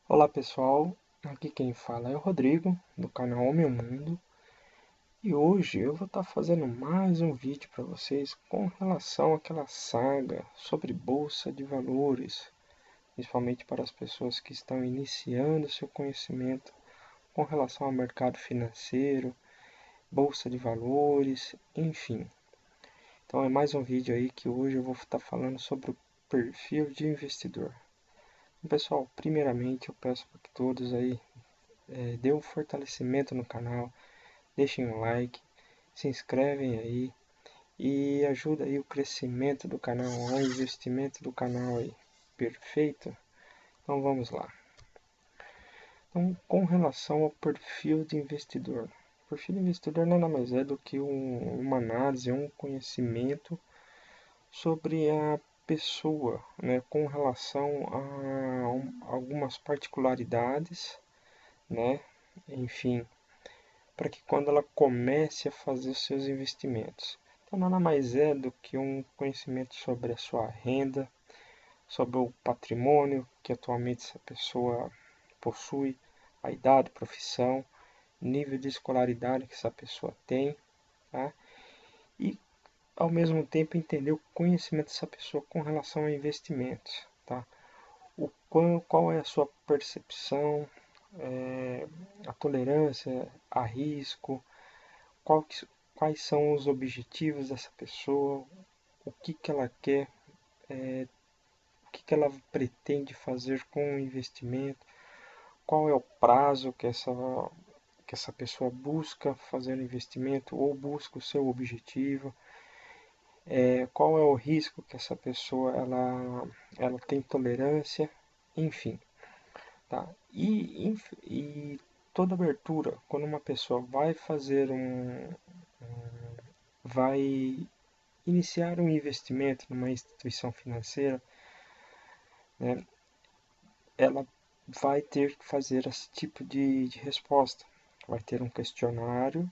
Olá pessoal, aqui quem fala é o Rodrigo, do canal O Meu Mundo, e hoje eu vou estar fazendo mais um vídeo para vocês com relação àquela saga sobre bolsa de valores, principalmente para as pessoas que estão iniciando seu conhecimento com relação ao mercado financeiro, bolsa de valores, enfim. Então é mais um vídeo aí que hoje eu vou estar falando sobre o perfil de investidor. Pessoal, primeiramente eu peço para que todos aí dê um fortalecimento no canal, deixem um like, se inscrevem aí e ajuda aí o crescimento do canal, o investimento do canal aí. Perfeito? Então vamos lá. Então, com relação ao perfil de investidor. O perfil de investidor nada mais é do que uma análise, um conhecimento sobre a pessoa, né, com relação a algumas particularidades, né, enfim, para que quando ela comece a fazer os seus investimentos. Então, nada mais é do que um conhecimento sobre a sua renda, sobre o patrimônio que atualmente essa pessoa possui, a idade, profissão, nível de escolaridade que essa pessoa tem, tá? E ao mesmo tempo entender o conhecimento dessa pessoa com relação a investimentos, tá? Qual é a sua percepção, a tolerância a risco, qual que- quais são os objetivos dessa pessoa, o que que ela quer, o que que ela pretende fazer com o investimento, qual é o prazo que essa pessoa busca fazer o investimento ou busca o seu objetivo, qual é o risco que essa pessoa ela tem tolerância, enfim. Tá? E toda abertura, quando uma pessoa vai fazer vai iniciar um investimento numa instituição financeira, né, ela vai ter que fazer esse tipo de resposta. Vai ter um questionário,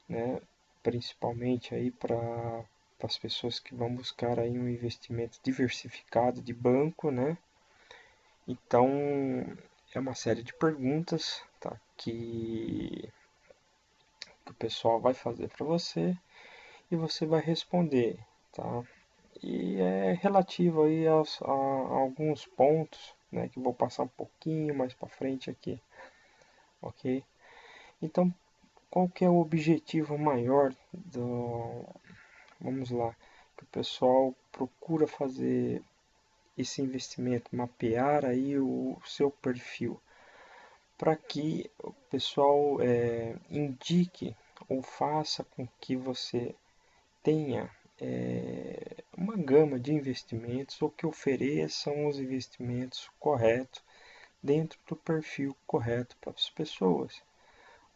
né, principalmente aí para as pessoas que vão buscar aí um investimento diversificado de banco, né? Então é uma série de perguntas, tá, que o pessoal vai fazer para você e você vai responder, tá? E é relativo aí a alguns pontos, né, que eu vou passar um pouquinho mais para frente aqui, ok? Então, qual que é o objetivo maior vamos lá, que o pessoal procura fazer esse investimento, mapear aí o seu perfil, para que o pessoal indique ou faça com que você tenha uma gama de investimentos ou que ofereçam os investimentos corretos dentro do perfil correto para as pessoas,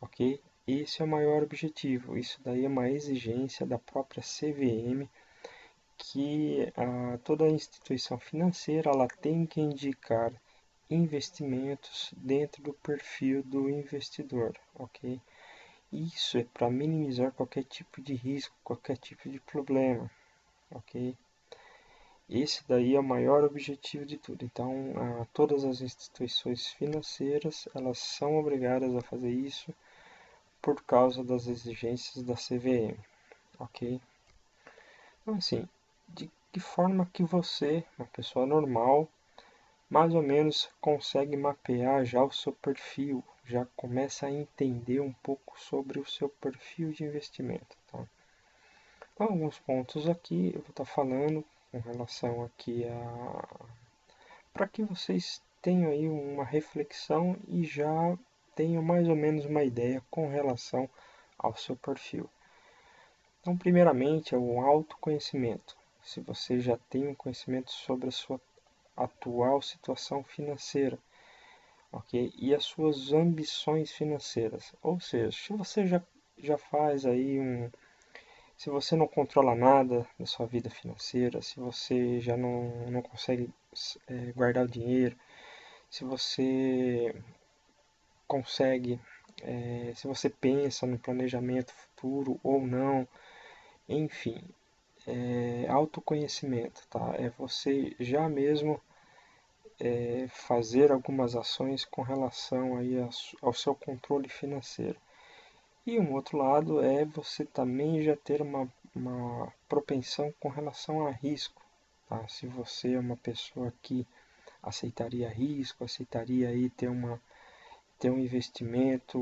ok? Esse é o maior objetivo. Isso daí é uma exigência da própria CVM que toda instituição financeira ela tem que indicar investimentos dentro do perfil do investidor, ok? Isso é para minimizar qualquer tipo de risco, qualquer tipo de problema, ok? Esse daí é o maior objetivo de tudo. Então, todas as instituições financeiras, elas são obrigadas a fazer isso por causa das exigências da CVM, ok? Então, assim, de que forma que você, uma pessoa normal, mais ou menos consegue mapear já o seu perfil, já começa a entender um pouco sobre o seu perfil de investimento, tá? Então, alguns pontos aqui eu vou estar falando com relação aqui a para que vocês tenham aí uma reflexão e já tenham mais ou menos uma ideia com relação ao seu perfil. Então, primeiramente, é o autoconhecimento. Se você já tem um conhecimento sobre a sua atual situação financeira, ok? E as suas ambições financeiras. Ou seja, se você já faz aí se você não controla nada da sua vida financeira, se você já não consegue guardar o dinheiro, se você consegue, se você pensa no planejamento futuro ou não, enfim, autoconhecimento, tá? É você já mesmo fazer algumas ações com relação aí ao seu controle financeiro. E um outro lado é você também já ter uma propensão com relação a risco. Tá? Se você é uma pessoa que aceitaria risco, aceitaria aí ter um investimento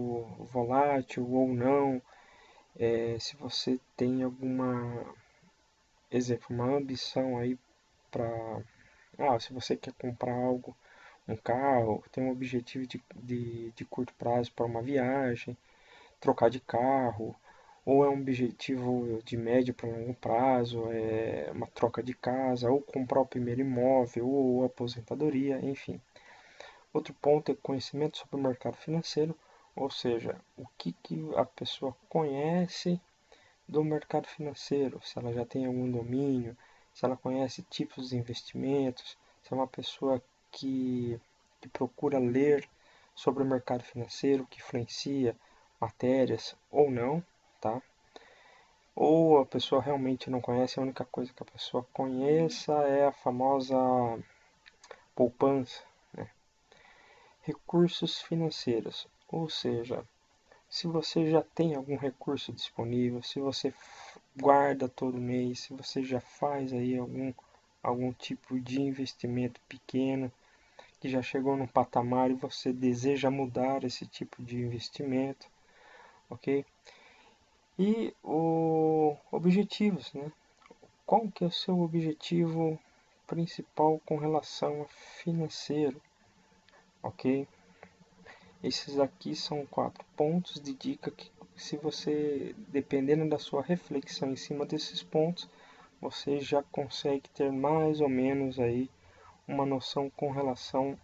volátil ou não, se você tem alguma, exemplo, uma ambição aí para, se você quer comprar algo, um carro, tem um objetivo de curto prazo para uma viagem, trocar de carro, ou é um objetivo de médio para longo prazo, é uma troca de casa, ou comprar o primeiro imóvel, ou aposentadoria, enfim. Outro ponto é conhecimento sobre o mercado financeiro, ou seja, o que a pessoa conhece do mercado financeiro, se ela já tem algum domínio, se ela conhece tipos de investimentos, se é uma pessoa que procura ler sobre o mercado financeiro, que influencia matérias ou não, tá? Ou a pessoa realmente não conhece, a única coisa que a pessoa conheça é a famosa poupança, né? Recursos financeiros, ou seja, se você já tem algum recurso disponível, se você guarda todo mês, se você já faz aí algum tipo de investimento pequeno, que já chegou num patamar e você deseja mudar esse tipo de investimento, ok? E os objetivos, né? Qual que é o seu objetivo principal com relação a financeiro, ok? Esses aqui são 4 pontos de dica que, se você, dependendo da sua reflexão em cima desses pontos, você já consegue ter mais ou menos aí uma noção com relação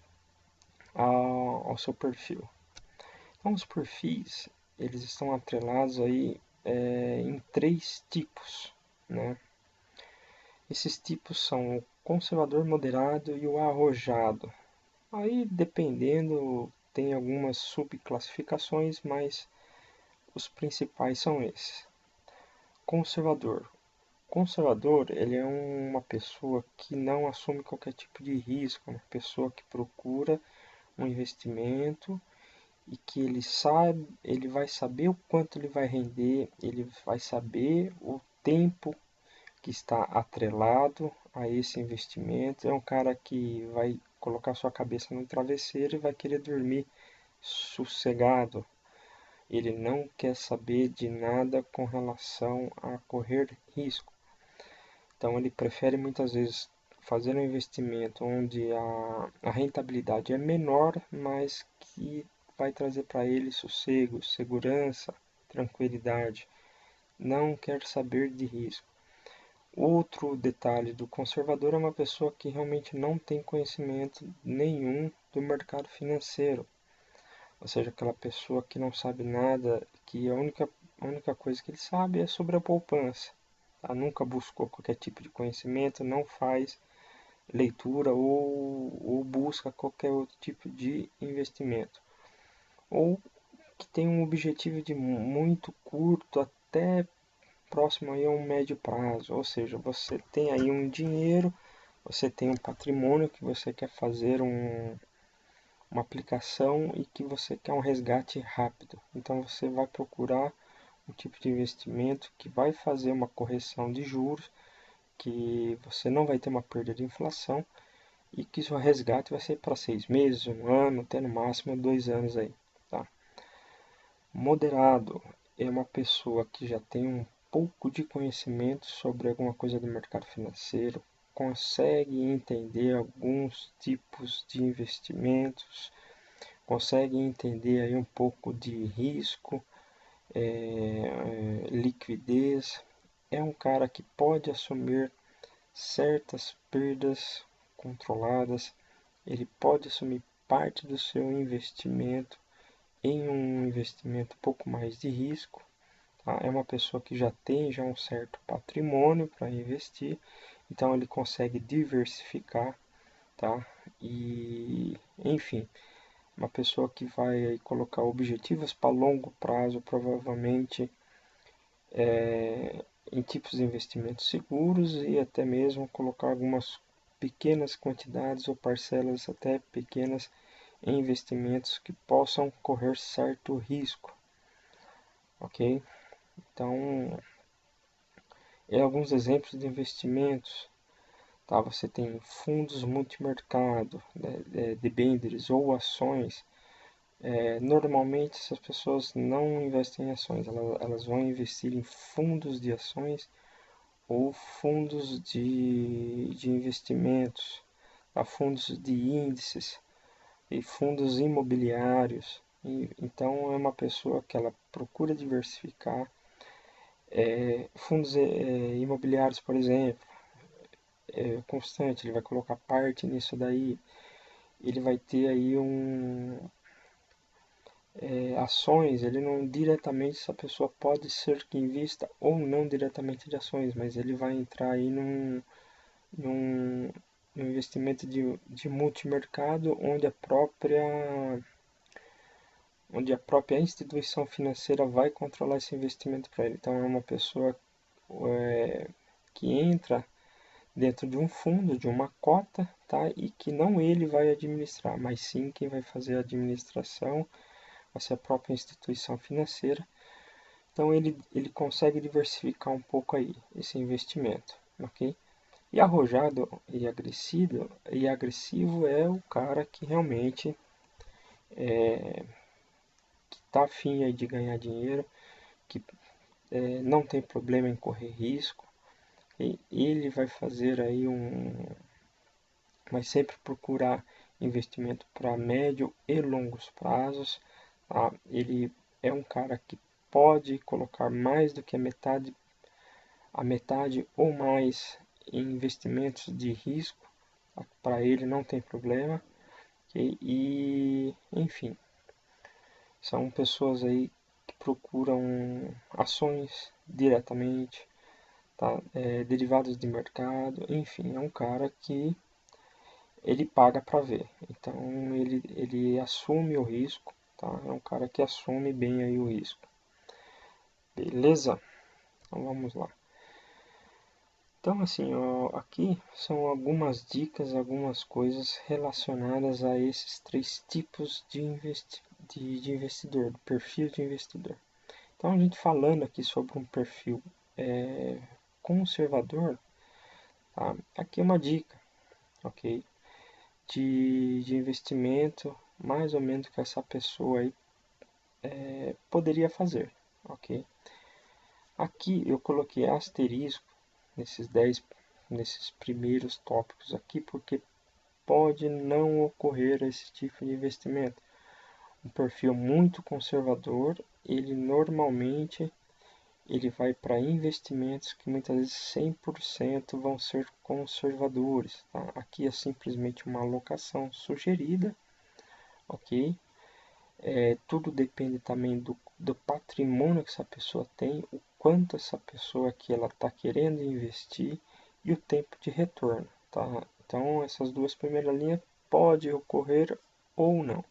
ao seu perfil. Então, os perfis, eles estão atrelados aí em 3 tipos, né? Esses tipos são o conservador moderado e o arrojado. Aí, dependendo, tem algumas subclassificações, mas os principais são esses. Conservador. Conservador, ele é uma pessoa que não assume qualquer tipo de risco, uma pessoa que procura um investimento e que ele vai saber o quanto ele vai render, ele vai saber o tempo que está atrelado a esse investimento. É um cara que vai colocar sua cabeça no travesseiro e vai querer dormir sossegado. Ele não quer saber de nada com relação a correr risco. Então ele prefere muitas vezes fazer um investimento onde a rentabilidade é menor, mas que vai trazer para ele sossego, segurança, tranquilidade. Não quer saber de risco. Outro detalhe do conservador é uma pessoa que realmente não tem conhecimento nenhum do mercado financeiro. Ou seja, aquela pessoa que não sabe nada, que a única coisa que ele sabe é sobre a poupança. Tá? Nunca buscou qualquer tipo de conhecimento, não faz leitura ou busca qualquer outro tipo de investimento. Ou que tem um objetivo de muito curto até próximo aí a um médio prazo, ou seja, você tem aí um dinheiro, você tem um patrimônio que você quer fazer uma aplicação e que você quer um resgate rápido. Então você vai procurar um tipo de investimento que vai fazer uma correção de juros, que você não vai ter uma perda de inflação e que seu resgate vai ser para 6 meses, um ano, até no máximo 2 anos aí, tá? Moderado é uma pessoa que já tem um pouco de conhecimento sobre alguma coisa do mercado financeiro, consegue entender alguns tipos de investimentos, consegue entender aí um pouco de risco, liquidez. É um cara que pode assumir certas perdas controladas, ele pode assumir parte do seu investimento em um investimento um pouco mais de risco. Tá? É uma pessoa que já tem um certo patrimônio para investir, então ele consegue diversificar, tá? E enfim, uma pessoa que vai colocar objetivos para longo prazo, provavelmente em tipos de investimentos seguros e até mesmo colocar algumas pequenas quantidades ou parcelas até pequenas em investimentos que possam correr certo risco, ok? Então, alguns exemplos de investimentos, tá? Você tem fundos multimercado, né, debêntures ou ações. Normalmente essas pessoas não investem em ações, elas vão investir em fundos de ações ou fundos de investimentos, a fundos de índices e fundos imobiliários. Então é uma pessoa que ela procura diversificar. Fundos imobiliários, por exemplo, constante, ele vai colocar parte nisso daí, ele vai ter aí ações, ele não diretamente, essa pessoa pode ser que invista ou não diretamente de ações, mas ele vai entrar aí num, num investimento de multimercado onde a própria instituição financeira vai controlar esse investimento para ele. Então é uma pessoa que entra dentro de um fundo, de uma cota, tá? E que não ele vai administrar, mas sim quem vai fazer a administração vai ser a própria instituição financeira. Então ele consegue diversificar um pouco aí esse investimento, ok? E arrojado e agressivo é o cara que realmente está afim aí de ganhar dinheiro, que não tem problema em correr risco, e ele vai fazer aí vai sempre procurar investimento para médio e longos prazos, tá? Ele é um cara que pode colocar mais do que a metade ou mais em investimentos de risco, para ele não tem problema, okay? E enfim, são pessoas aí que procuram ações diretamente, tá? Derivados de mercado, enfim, é um cara que ele paga para ver. Então ele assume o risco, tá? É um cara que assume bem aí o risco. Beleza? Então vamos lá. Então assim, ó, aqui são algumas dicas, algumas coisas relacionadas a esses três tipos de investidor, do perfil de investidor. Então a gente falando aqui sobre um perfil conservador, tá? Aqui é uma dica, ok? De investimento, mais ou menos que essa pessoa aí poderia fazer, ok? Aqui eu coloquei asterisco nesses primeiros tópicos aqui, porque pode não ocorrer esse tipo de investimento. Um perfil muito conservador, ele normalmente ele vai para investimentos que muitas vezes 100% vão ser conservadores, tá? Aqui é simplesmente uma alocação sugerida, ok? Tudo depende também do patrimônio que essa pessoa tem, o quanto essa pessoa que ela está querendo investir e o tempo de retorno, tá? Então essas duas primeiras linhas pode ocorrer ou não,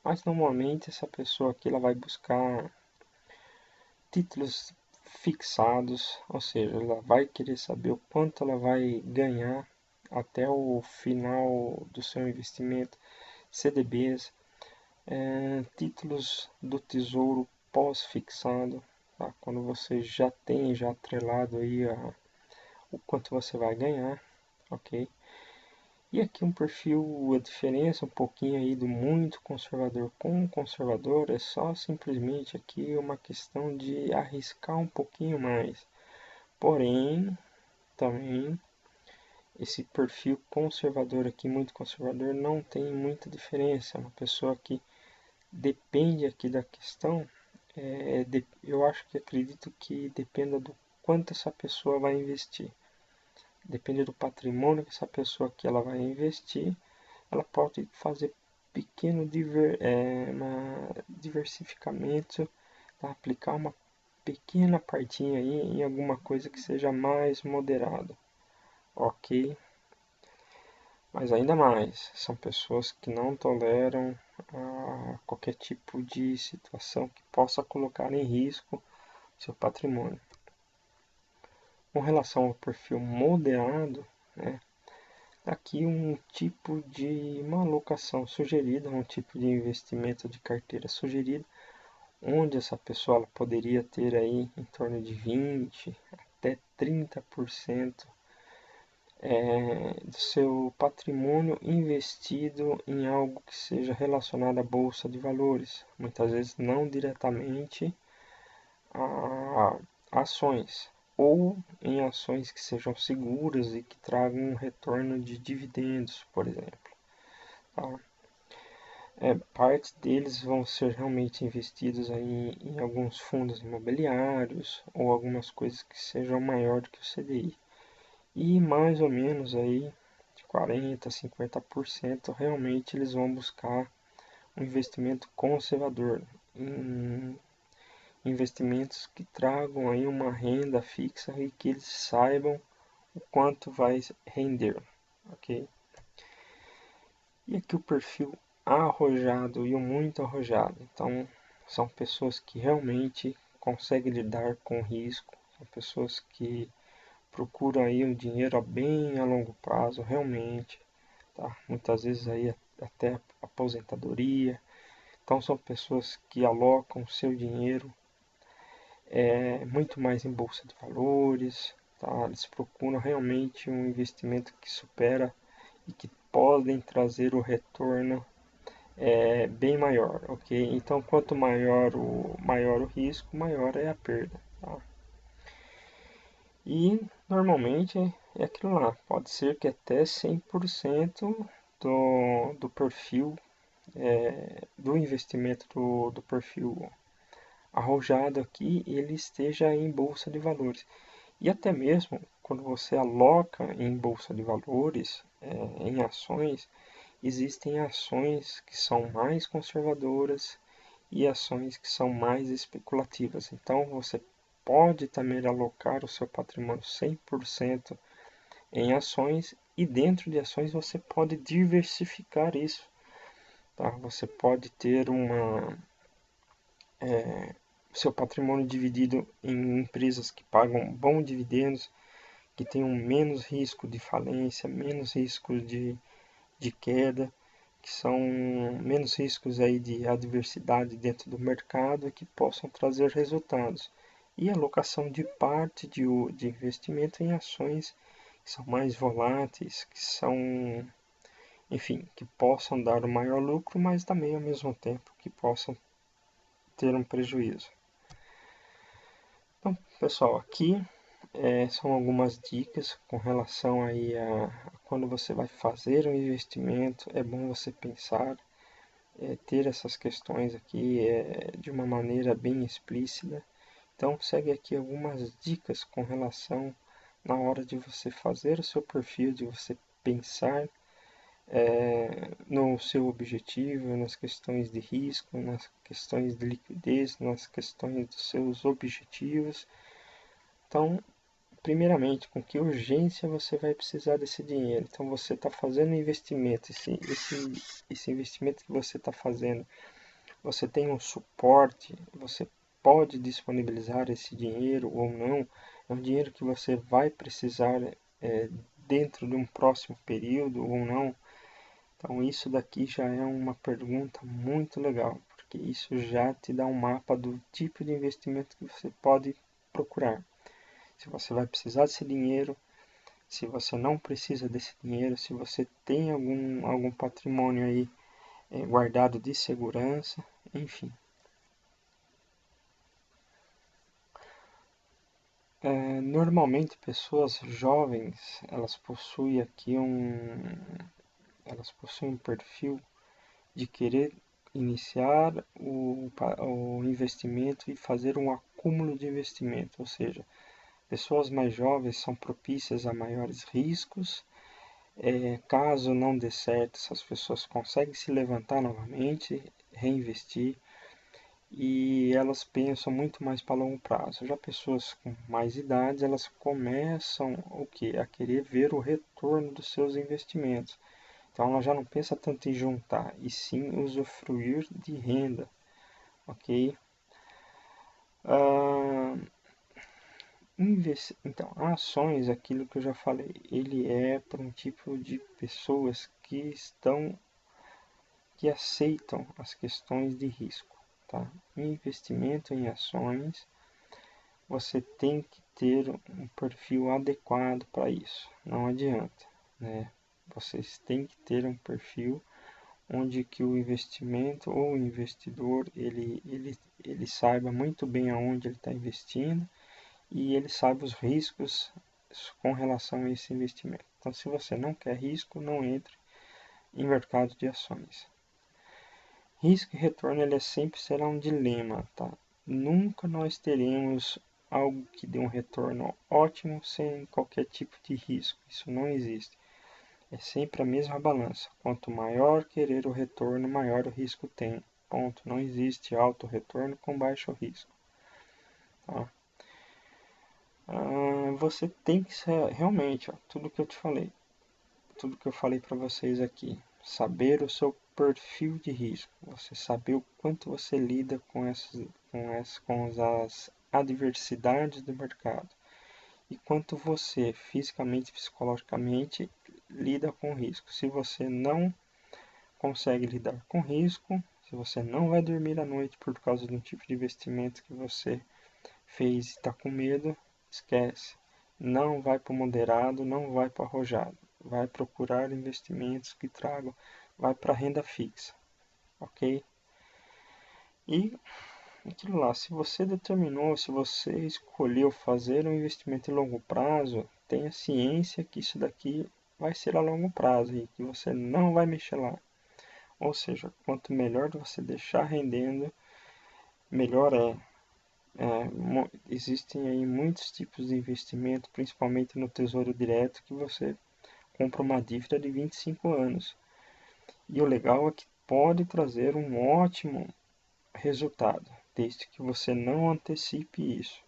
mas normalmente essa pessoa aqui ela vai buscar títulos fixados, ou seja, ela vai querer saber o quanto ela vai ganhar até o final do seu investimento, CDBs, títulos do tesouro pós-fixado, tá? Quando você já tem já atrelado aí o quanto você vai ganhar, ok? E aqui um perfil, a diferença um pouquinho aí do muito conservador com conservador é só simplesmente aqui uma questão de arriscar um pouquinho mais. Porém, também esse perfil conservador aqui, muito conservador, não tem muita diferença. É uma pessoa que depende aqui da questão, eu acho que acredito que dependa do quanto essa pessoa vai investir. Depende do patrimônio que essa pessoa que ela vai investir, ela pode fazer pequeno diversificamento, tá? Aplicar uma pequena partinha aí em alguma coisa que seja mais moderado, ok? Mas ainda mais, são pessoas que não toleram qualquer tipo de situação que possa colocar em risco seu patrimônio. Com relação ao perfil moderado, né, aqui um tipo de uma alocação sugerida, um tipo de investimento de carteira sugerida, onde essa pessoa ela poderia ter aí em torno de 20 até 30% do seu patrimônio investido em algo que seja relacionado à bolsa de valores, muitas vezes não diretamente a ações, ou em ações que sejam seguras e que tragam um retorno de dividendos, por exemplo. Tá? Parte deles vão ser realmente investidos aí em alguns fundos imobiliários ou algumas coisas que sejam maior do que o CDI. E mais ou menos aí de 40 a 50% realmente eles vão buscar um investimento conservador, em investimentos que tragam aí uma renda fixa e que eles saibam o quanto vai render, ok? E aqui o perfil arrojado e o muito arrojado. Então, são pessoas que realmente conseguem lidar com o risco, são pessoas que procuram aí um dinheiro bem a longo prazo, realmente, tá? Muitas vezes aí até aposentadoria. Então, são pessoas que alocam seu dinheiro muito mais em bolsa de valores, tá? Eles procuram realmente um investimento que supera e que podem trazer o retorno bem maior, ok? Então, quanto maior o risco, maior é a perda, tá? E normalmente é aquilo lá, pode ser que até 100% do perfil do investimento do perfil arrojado aqui, ele esteja em bolsa de valores. E até mesmo quando você aloca em bolsa de valores, em ações, existem ações que são mais conservadoras e ações que são mais especulativas. Então você pode também alocar o seu patrimônio 100% em ações e dentro de ações você pode diversificar isso. Tá? Você pode ter seu patrimônio dividido em empresas que pagam bons dividendos, que tenham menos risco de falência, menos risco de queda, que são menos riscos aí de adversidade dentro do mercado e que possam trazer resultados. E alocação de parte de investimento em ações que são mais voláteis, que são, enfim, que possam dar um maior lucro, mas também ao mesmo tempo que possam ter um prejuízo. Então, pessoal, aqui são algumas dicas com relação aí a quando você vai fazer um investimento, é bom você pensar, ter essas questões aqui de uma maneira bem explícita. Então, segue aqui algumas dicas com relação na hora de você fazer o seu perfil, de você pensar no seu objetivo, nas questões de risco, nas questões de liquidez, nas questões dos seus objetivos. Então, primeiramente, com que urgência você vai precisar desse dinheiro? Então, você está fazendo um investimento, esse investimento que você está fazendo, você tem um suporte, você pode disponibilizar esse dinheiro ou não? É um dinheiro que você vai precisar dentro de um próximo período ou não? Então, isso daqui já é uma pergunta muito legal, porque isso já te dá um mapa do tipo de investimento que você pode procurar. Se você vai precisar desse dinheiro, se você não precisa desse dinheiro, se você tem algum patrimônio aí guardado de segurança, enfim. Normalmente pessoas jovens, elas possuem um perfil de querer iniciar o investimento e fazer um acúmulo de investimento, ou seja, pessoas mais jovens são propícias a maiores riscos. Caso não dê certo, essas pessoas conseguem se levantar novamente, reinvestir e elas pensam muito mais para longo prazo. Já pessoas com mais idade, elas começam o que? A querer ver o retorno dos seus investimentos. Então ela já não pensa tanto em juntar, e sim usufruir de renda, ok? Então, ações, aquilo que eu já falei, ele é para um tipo de pessoas que aceitam as questões de risco, tá? Investimento em ações, você tem que ter um perfil adequado para isso. Não adianta, né? Vocês têm que ter um perfil onde que o investimento ou o investidor ele saiba muito bem aonde ele está investindo e ele sabe os riscos com relação a esse investimento. Então, se você não quer risco, não entre em mercado de ações. Risco e retorno ele sempre será um dilema, tá? Nunca nós teremos algo que dê um retorno ótimo sem qualquer tipo de risco. Isso não existe. É sempre a mesma balança. Quanto maior querer o retorno, maior o risco tem. Ponto. Não existe alto retorno com baixo risco. Tá? Você tem que ser realmente, ó, tudo que eu te falei, tudo que eu falei para vocês aqui, saber o seu perfil de risco, você saber o quanto você lida com as adversidades do mercado e quanto você fisicamente e psicologicamente lida com o risco. Se você não consegue lidar com risco, se você não vai dormir à noite por causa de um tipo de investimento que você fez e está com medo, esquece. Não vai para o moderado, não vai para o arrojado. Vai procurar investimentos que tragam, vai para a renda fixa, ok? E aquilo lá, se você determinou, se você escolheu fazer um investimento em longo prazo, tenha ciência que isso daqui vai ser a longo prazo e que você não vai mexer lá. Ou seja, quanto melhor você deixar rendendo, melhor é. Existem aí muitos tipos de investimento, principalmente no Tesouro Direto, que você compra uma dívida de 25 anos. E o legal é que pode trazer um ótimo resultado, desde que você não antecipe isso,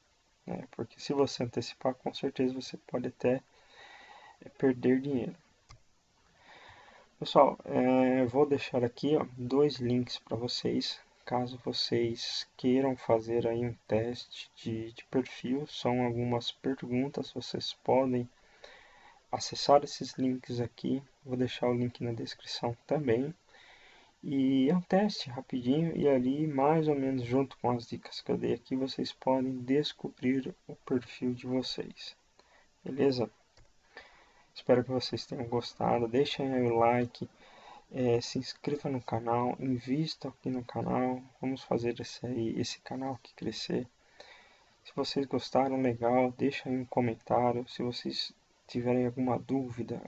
né? Porque se você antecipar, com certeza você pode até perder dinheiro. Pessoal, vou deixar aqui ó, 2 links para vocês, caso vocês queiram fazer aí um teste de perfil. São algumas perguntas, vocês podem acessar esses links aqui. Vou deixar o link na descrição também. E é um teste rapidinho e ali, mais ou menos junto com as dicas que eu dei aqui, vocês podem descobrir o perfil de vocês. Beleza? Espero que vocês tenham gostado. Deixem aí o like, se inscreva no canal, invista aqui no canal. Vamos fazer esse canal aqui crescer. Se vocês gostaram, legal, deixa aí um comentário. Se vocês tiverem alguma dúvida,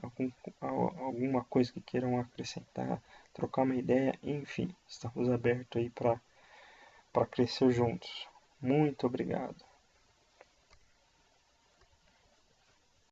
alguma coisa que queiram acrescentar, trocar uma ideia, enfim, estamos abertos aí para crescer juntos. Muito obrigado.